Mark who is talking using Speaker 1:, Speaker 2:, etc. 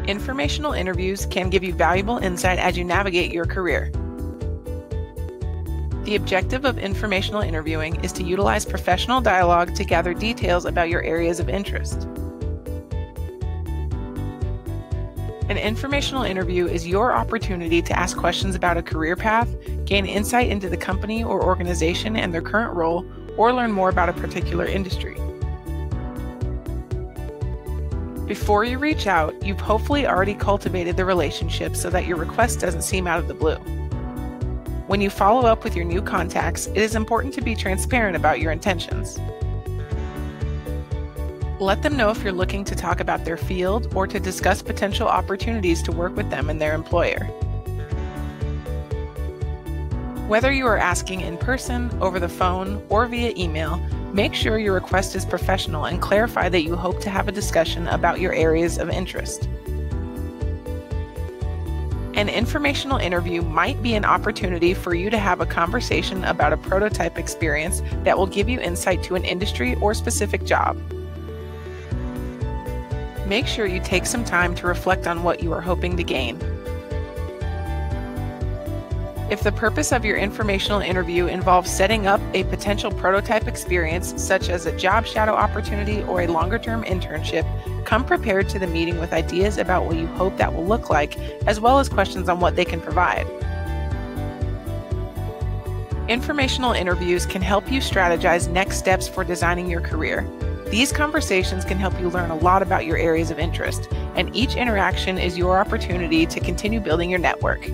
Speaker 1: Informational interviews can give you valuable insight as you navigate your career. The objective of informational interviewing is to utilize professional dialogue to gather details about your areas of interest. An informational interview is your opportunity to ask questions about a career path, gain insight into the company or organization and their current role, or learn more about a particular industry. Before you reach out, you've hopefully already cultivated the relationship so that your request doesn't seem out of the blue. When you follow up with your new contacts, it is important to be transparent about your intentions. Let them know if you're looking to talk about their field or to discuss potential opportunities to work with them and their employer. Whether you are asking in person, over the phone, or via email, make sure your request is professional and clarify that you hope to have a discussion about your areas of interest. An informational interview might be an opportunity for you to have a conversation about a prototype experience that will give you insight to an industry or specific job. Make sure you take some time to reflect on what you are hoping to gain. If the purpose of your informational interview involves setting up a potential prototype experience, such as a job shadow opportunity or a longer-term internship, come prepared to the meeting with ideas about what you hope that will look like, as well as questions on what they can provide. Informational interviews can help you strategize next steps for designing your career. These conversations can help you learn a lot about your areas of interest, and each interaction is your opportunity to continue building your network.